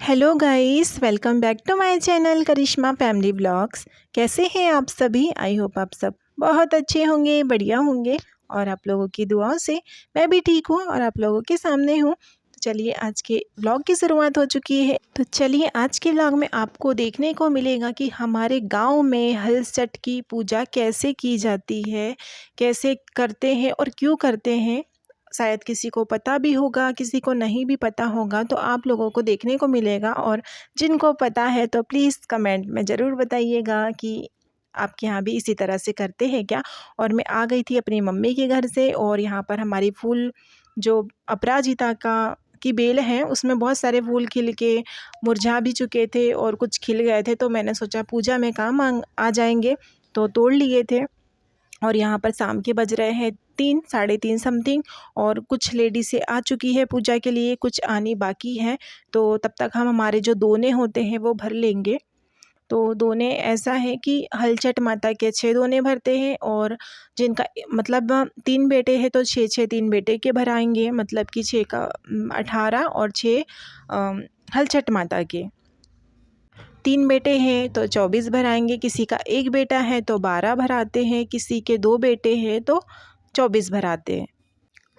Hello guys, welcome back to my channel Karishma family vlogs. कैसे हैं आप सभी? आई होप आप सब बहुत अच्छे होंगे, बढ़िया होंगे और आप लोगों की दुआओं से मैं भी ठीक हूँ और आप लोगों के सामने हूँ। तो चलिए आज के व्लॉग की शुरुआत हो चुकी है। तो चलिए आज के व्लॉग में आपको देखने को मिलेगा कि हमारे गांव में हलचट की पूजा कैसे की जाती है, कैसे करते हैं और क्यों करते हैं। शायद किसी को पता भी होगा, किसी को नहीं भी पता होगा, तो आप लोगों को देखने को मिलेगा। और जिनको पता है तो प्लीज़ कमेंट में ज़रूर बताइएगा कि आपके यहाँ भी इसी तरह से करते हैं क्या। और मैं आ गई थी अपनी मम्मी के घर से और यहाँ पर हमारी फूल जो अपराजिता का की बेल है उसमें बहुत सारे फूल खिल के मुरझा भी चुके थे और कुछ खिल गए थे, तो मैंने सोचा पूजा में काम आ जाएंगे, तो तोड़ लिए थे। और यहाँ पर शाम के बज रहे हैं 3 साढ़े 3 समथिंग और कुछ लेडीज़ें आ चुकी है पूजा के लिए, कुछ आनी बाकी है। तो तब तक हम हमारे जो दोने होते हैं वो भर लेंगे। तो दोने ऐसा है कि हलचट माता के 6 दोने भरते हैं और जिनका मतलब 3 बेटे हैं तो 6-6 3 बेटे के भराएंगे, मतलब कि 6 का 18 और 6 हलचट माता के। 3 बेटे हैं तो 24 भराएंगे, किसी का 1 बेटा है तो 12 भराते हैं, किसी के 2 बेटे हैं तो 24 भराते हैं,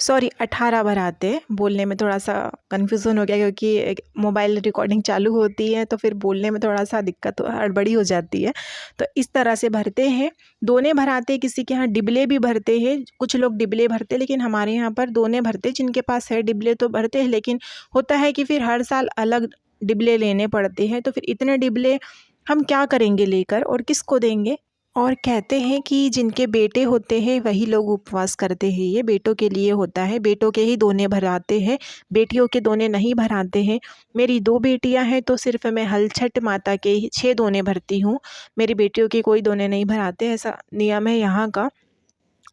सॉरी 18 भराते हैं। बोलने में थोड़ा सा कन्फ्यूज़न हो गया क्योंकि एक मोबाइल रिकॉर्डिंग चालू होती है तो फिर बोलने में थोड़ा सा दिक्कत हड़बड़ी हो जाती है। तो इस तरह से भरते हैं, दोने भराते हैं, किसी के यहाँ डिबले भी भरते हैं। कुछ लोग डिबले भरते हैं लेकिन हमारे यहाँ पर दोने भरते हैं। जिनके पास है डिबले तो भरते हैं, लेकिन होता है कि फिर हर साल अलग डिबले लेने पड़ते हैं, तो फिर इतने डिबले हम क्या करेंगे लेकर और किसको देंगे। और कहते हैं कि जिनके बेटे होते हैं वही लोग उपवास करते हैं, ये बेटों के लिए होता है, बेटों के ही दोने भराते हैं, बेटियों के दोने नहीं भराते हैं। मेरी 2 बेटियां हैं तो सिर्फ मैं हलछठ माता के ही 6 दोने भरती हूँ, मेरी बेटियों के कोई दोने नहीं भराते, ऐसा नियम है यहाँ का।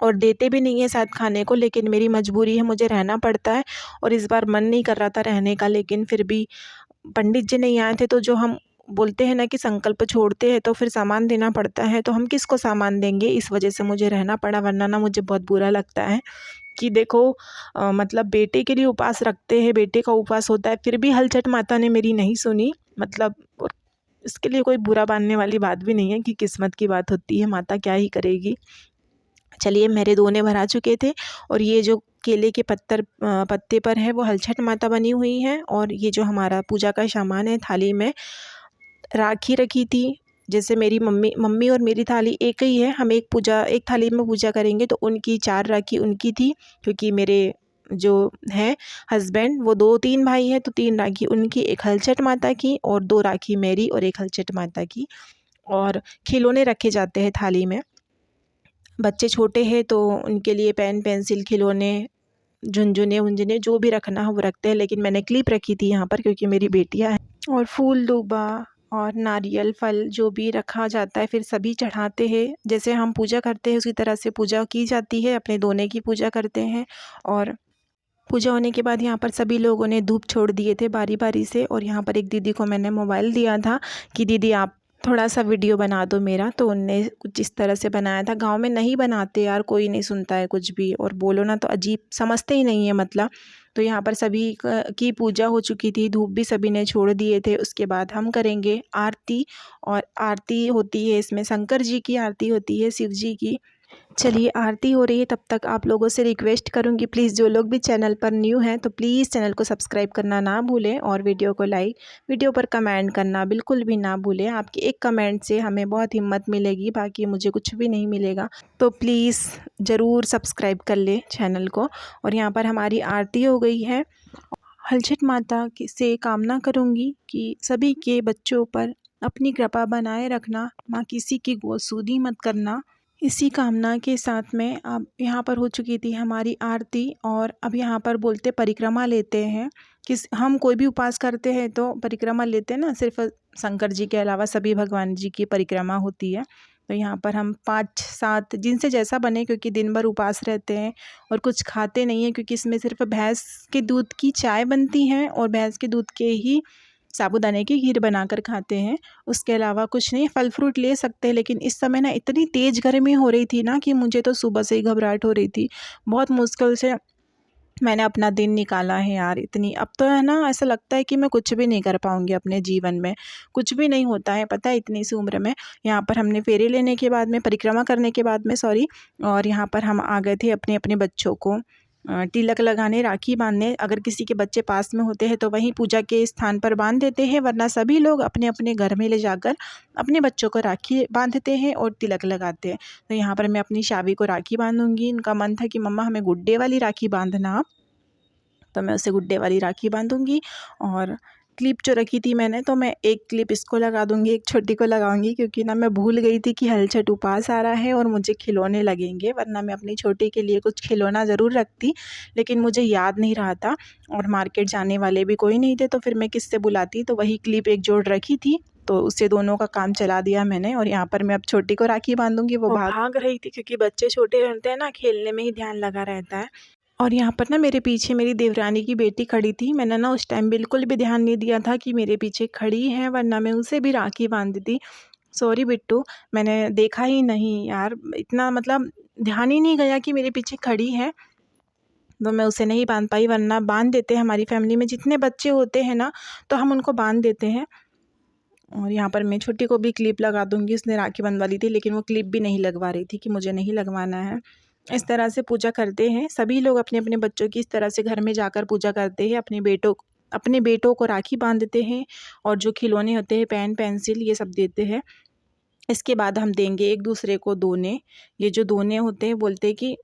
और देते भी नहीं है शायद खाने को, लेकिन मेरी मजबूरी है, मुझे रहना पड़ता है। और इस बार मन नहीं कर रहा था रहने का, लेकिन फिर भी पंडित जी नहीं आए थे, तो जो हम बोलते हैं ना कि संकल्प छोड़ते हैं तो फिर सामान देना पड़ता है, तो हम किसको सामान देंगे, इस वजह से मुझे रहना पड़ा। वरना ना मुझे बहुत बुरा लगता है कि देखो मतलब बेटे के लिए उपवास रखते हैं, बेटे का उपवास होता है, फिर भी हलचट माता ने मेरी नहीं सुनी। मतलब और इसके लिए कोई बुरा मानने वाली बात भी नहीं है कि किस्मत की बात होती है, माता क्या ही करेगी। चलिए मेरे दोने भरा चुके थे और ये जो केले के पत्ते पर है वो हलछट माता बनी हुई है। और ये जो हमारा पूजा का सामान है, थाली में राखी रखी थी। जैसे मेरी मम्मी और मेरी थाली एक ही है, हम एक थाली में पूजा करेंगे, तो उनकी 4 राखी उनकी थी, क्योंकि मेरे जो हैं हस्बैंड वो 2-3 भाई हैं, तो 3 राखी उनकी, एक हलचट माता की और 2 राखी मेरी और एक हलचट माता की। और खिलौने रखे जाते हैं थाली में, बच्चे छोटे हैं तो उनके लिए पेन पेंसिल खिलौने झुनझुने वुनझुने जो भी रखना है वो रखते हैं। लेकिन मैंने क्लिप रखी थी यहाँ पर क्योंकि मेरी बेटियाँ हैं। और फूल दूबा और नारियल फल जो भी रखा जाता है फिर सभी चढ़ाते हैं। जैसे हम पूजा करते हैं उसी तरह से पूजा की जाती है, अपने दोने की पूजा करते हैं। और पूजा होने के बाद यहाँ पर सभी लोगों ने धूप छोड़ दिए थे बारी बारी से। और यहाँ पर एक दीदी को मैंने मोबाइल दिया था कि दीदी आप थोड़ा सा वीडियो बना दो मेरा, तो उनने कुछ इस तरह से बनाया था। गांव में नहीं बनाते यार, कोई नहीं सुनता है कुछ भी, और बोलो ना तो अजीब समझते ही नहीं है मतलब। तो यहाँ पर सभी की पूजा हो चुकी थी, धूप भी सभी ने छोड़ दिए थे। उसके बाद हम करेंगे आरती, और आरती होती है इसमें शंकर जी की आरती होती है, शिव जी की। चलिए आरती हो रही है, तब तक आप लोगों से रिक्वेस्ट करूंगी प्लीज़ जो लोग भी चैनल पर न्यू हैं तो प्लीज़ चैनल को सब्सक्राइब करना ना भूलें और वीडियो को लाइक, वीडियो पर कमेंट करना बिल्कुल भी ना भूलें। आपके एक कमेंट से हमें बहुत हिम्मत मिलेगी, बाकी मुझे कुछ भी नहीं मिलेगा। तो प्लीज़ ज़रूर सब्सक्राइब कर ले चैनल को। और यहाँ पर हमारी आरती हो गई है। हलछट माता से कामना करूँगी कि सभी के बच्चों पर अपनी कृपा बनाए रखना, माँ किसी की गोदसूदी मत करना। इसी कामना के साथ में अब यहाँ पर हो चुकी थी हमारी आरती। और अब यहाँ पर बोलते परिक्रमा लेते हैं। हम कोई भी उपास करते हैं तो परिक्रमा लेते हैं ना, सिर्फ शंकर जी के अलावा सभी भगवान जी की परिक्रमा होती है। तो यहाँ पर हम 5-7 जिनसे जैसा बने, क्योंकि दिन भर उपास रहते हैं और कुछ खाते नहीं हैं, क्योंकि इसमें सिर्फ भैंस के दूध की चाय बनती है और भैंस के दूध के ही साबूदाने की खीर बनाकर खाते हैं। उसके अलावा कुछ नहीं, फल फ्रूट ले सकते हैं। लेकिन इस समय ना इतनी तेज़ गर्मी हो रही थी ना कि मुझे तो सुबह से ही घबराहट हो रही थी। बहुत मुश्किल से मैंने अपना दिन निकाला है यार। इतनी अब तो है ना, ऐसा लगता है कि मैं कुछ भी नहीं कर पाऊँगी अपने जीवन में, कुछ भी नहीं होता है पता है इतनी सी उम्र में। यहाँ पर हमने फेरे लेने के बाद में, परिक्रमा करने के बाद में सॉरी, और यहाँ पर हम आ गए थे अपने अपने बच्चों को तिलक लगाने, राखी बांधने। अगर किसी के बच्चे पास में होते हैं तो वहीं पूजा के स्थान पर बांध देते हैं, वरना सभी लोग अपने अपने घर में ले जाकर अपने बच्चों को राखी बांधते हैं और तिलक लगाते हैं। तो यहाँ पर मैं अपनी शावी को राखी बांधूंगी। इनका मन था कि मम्मा हमें गुड्डे वाली राखी बांधना आप, तो मैं उसे गुड्डे वाली राखी बांधूंगी। और क्लिप जो रखी थी मैंने, तो मैं एक क्लिप इसको लगा दूंगी, एक छोटी को लगाऊंगी, क्योंकि ना मैं भूल गई थी कि हलछठ उपास आ रहा है और मुझे खिलौने लगेंगे, वरना मैं अपनी छोटी के लिए कुछ खिलौना ज़रूर रखती, लेकिन मुझे याद नहीं रहा था और मार्केट जाने वाले भी कोई नहीं थे, तो फिर मैं किससे बुलाती। तो वही क्लिप एक जोड़ रखी थी, तो उससे दोनों का काम चला दिया मैंने। और यहाँ पर मैं अब छोटी को राखी बांधूंगी। वो भाग रही थी, क्योंकि बच्चे छोटे रहते हैं ना, खेलने में ही ध्यान लगा रहता है। और यहाँ पर ना मेरे पीछे मेरी देवरानी की बेटी खड़ी थी। मैंने ना उस टाइम बिल्कुल भी ध्यान नहीं दिया था कि मेरे पीछे खड़ी है, वरना मैं उसे भी राखी बांध दी। सॉरी बिट्टू, मैंने देखा ही नहीं यार, इतना मतलब ध्यान ही नहीं गया कि मेरे पीछे खड़ी है, तो मैं उसे नहीं बांध पाई। वरना बांध देते हैं, हमारी फैमिली में जितने बच्चे होते हैं ना तो हम उनको बांध देते हैं। और यहाँ पर मैं छोटी को भी क्लिप लगा दूंगी। उसने राखी बंधवा ली थी, लेकिन वो क्लिप भी नहीं लगवा रही थी कि मुझे नहीं लगवाना है। इस तरह से पूजा करते हैं सभी लोग अपने अपने बच्चों की। इस तरह से घर में जाकर पूजा करते हैं, अपने बेटों को राखी बांधते हैं, और जो खिलौने होते हैं, पेन पेंसिल, ये सब देते हैं। इसके बाद हम देंगे एक दूसरे को दोने। ये जो दोने होते हैं, बोलते हैं कि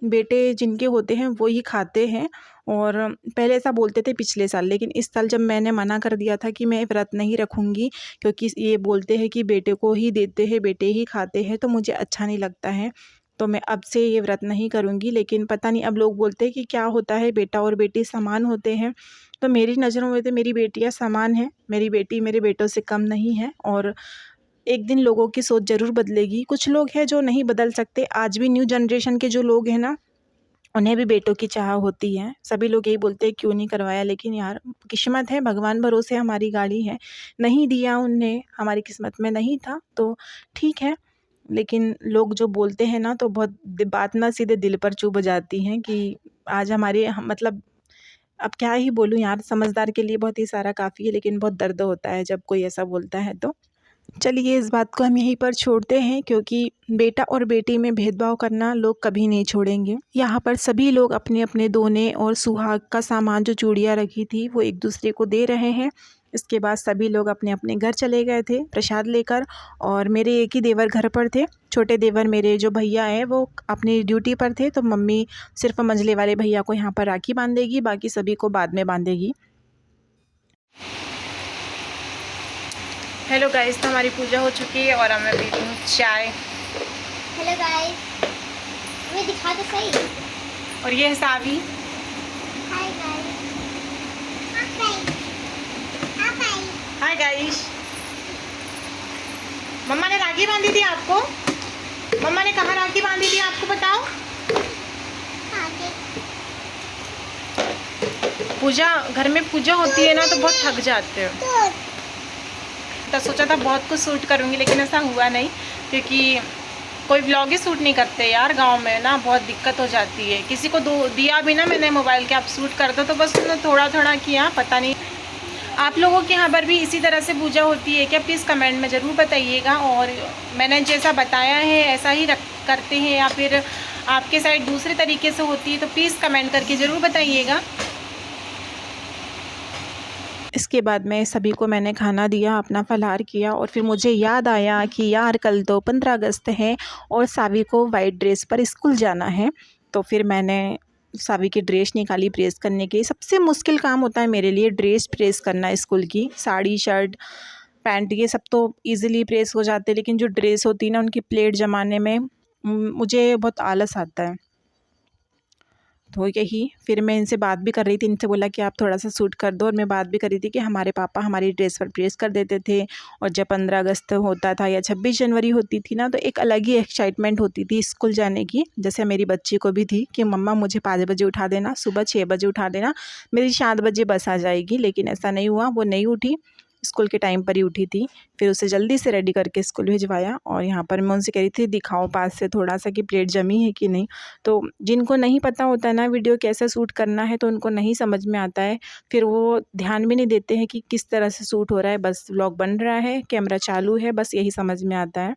बेटे जिनके होते हैं वो ही खाते हैं। और पहले ऐसा बोलते थे पिछले साल, लेकिन इस साल जब मैंने मना कर दिया था कि मैं व्रत नहीं रखूँगी, क्योंकि ये बोलते हैं कि बेटे को ही देते हैं, बेटे ही खाते हैं, तो मुझे अच्छा नहीं लगता है, तो मैं अब से ये व्रत नहीं करूँगी। लेकिन पता नहीं, अब लोग बोलते हैं कि क्या होता है, बेटा और बेटी समान होते हैं। तो मेरी नज़रों में तो मेरी बेटियाँ समान हैं, मेरी बेटी मेरे बेटों से कम नहीं है। और एक दिन लोगों की सोच ज़रूर बदलेगी। कुछ लोग हैं जो नहीं बदल सकते। आज भी न्यू जनरेशन के जो लोग हैं ना, उन्हें भी बेटों की चाह होती है। सभी लोग यही बोलते हैं क्यों नहीं करवाया, लेकिन यार किस्मत है, भगवान भरोसे हमारी गाड़ी है, नहीं दिया उनने, हमारी किस्मत में नहीं था, तो ठीक है। लेकिन लोग जो बोलते हैं ना, तो बहुत बात ना सीधे दिल पर चुभ जाती हैं कि आज हमारे मतलब अब क्या ही बोलूँ यार, समझदार के लिए बहुत ही सारा काफ़ी है, लेकिन बहुत दर्द होता है जब कोई ऐसा बोलता है। तो चलिए इस बात को हम यहीं पर छोड़ते हैं, क्योंकि बेटा और बेटी में भेदभाव करना लोग कभी नहीं छोड़ेंगे। यहाँ पर सभी लोग अपने अपने दोने और सुहाग का सामान, जो चूड़ियाँ रखी थी, वो एक दूसरे को दे रहे हैं। इसके बाद सभी लोग अपने अपने घर चले गए थे प्रसाद लेकर, और मेरे एक ही देवर घर पर थे। छोटे देवर मेरे जो भैया हैं वो अपनी ड्यूटी पर थे, तो मम्मी सिर्फ मंझले वाले भैया को यहाँ पर राखी बांधेगी, बाकी सभी को बाद में बांधेगी। हेलो गाइस, तो हमारी पूजा हो चुकी है और मैं पी रही हूँ चाय। हेलो गाइस, मैं दिखा तो सही। और ये है सावी। Hi guys. Hi guys. मम्मा ने राखी बांधी थी आपको? मम्मा ने कहाँ राखी बांधी थी आपको बताओ? पूजा, घर में पूजा होती है ना, तो बहुत थक जाते हो। तो सोचा था बहुत कुछ शूट करूँगी, लेकिन ऐसा हुआ नहीं, क्योंकि कोई व्लॉग ही शूट नहीं करते यार गांव में ना, बहुत दिक्कत हो जाती है। किसी को दिया भी ना मैंने मोबाइल के आप शूट कर दो, तो बस उन्होंने थोड़ा थोड़ा किया। पता नहीं आप लोगों के यहाँ पर भी इसी तरह से पूजा होती है क्या? प्लीज़ कमेंट में ज़रूर बताइएगा। और मैंने जैसा बताया है ऐसा ही करते हैं, या फिर आपके साइड दूसरे तरीके से होती है, तो प्लीज़ कमेंट करके ज़रूर बताइएगा। इसके बाद में सभी को मैंने खाना दिया, अपना फलाहार किया, और फिर मुझे याद आया कि यार कल तो 15 अगस्त है और सावी को वाइट ड्रेस पर स्कूल जाना है। तो फिर मैंने सावी की ड्रेस निकाली प्रेस करने के लिए। सबसे मुश्किल काम होता है मेरे लिए ड्रेस प्रेस करना स्कूल की। साड़ी, शर्ट, पैंट ये सब तो ईज़िली प्रेस हो जाते हैं, लेकिन जो ड्रेस होती है ना, उनकी प्लेट जमाने में मुझे बहुत आलस आता है। तो यही फिर मैं इनसे बात भी कर रही थी, इनसे बोला कि आप थोड़ा सा शूट कर दो, और मैं बात भी कर रही थी कि हमारे पापा हमारी ड्रेस पर प्रेस कर देते थे। और जब 15 अगस्त होता था या 26 जनवरी होती थी ना, तो एक अलग ही एक्साइटमेंट होती थी स्कूल जाने की। जैसे मेरी बच्ची को भी थी कि मम्मा मुझे 5 बजे उठा देना, सुबह 6 बजे उठा देना, मेरी 7 बजे बस आ जाएगी। लेकिन ऐसा नहीं हुआ, वो नहीं उठी। स्कूल के टाइम पर ही उठी थी। फिर उसे जल्दी से रेडी करके स्कूल भिजवाया और यहाँ पर मैं उनसे कह रही थी दिखाओ पास से थोड़ा सा कि प्लेट जमी है कि नहीं। तो जिनको नहीं पता होता है ना वीडियो कैसे शूट करना है तो उनको नहीं समझ में आता है, फिर वो ध्यान भी नहीं देते हैं कि किस तरह से शूट हो रहा है। बस व्लॉग बन रहा है, कैमरा चालू है, बस यही समझ में आता है।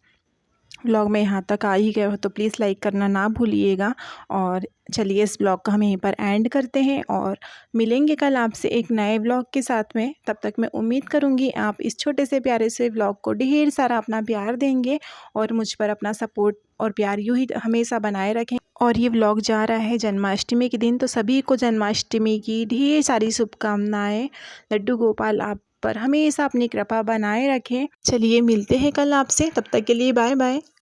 व्लॉग में यहाँ तक आ ही गए हो तो प्लीज़ लाइक करना ना भूलिएगा। और चलिए इस व्लॉग को हम यहीं पर एंड करते हैं और मिलेंगे कल आपसे एक नए व्लॉग के साथ में। तब तक मैं उम्मीद करूँगी आप इस छोटे से प्यारे से व्लॉग को ढेर सारा अपना प्यार देंगे और मुझ पर अपना सपोर्ट और प्यार यूँ ही हमेशा बनाए रखें। और ये व्लॉग जा रहा है जन्माष्टमी के दिन, तो सभी को जन्माष्टमी की ढेर सारी शुभकामनाएँ। लड्डू गोपाल आप पर हमेशा अपनी कृपा बनाए रखें। चलिए मिलते हैं कल आपसे, तब तक के लिए बाय बाय।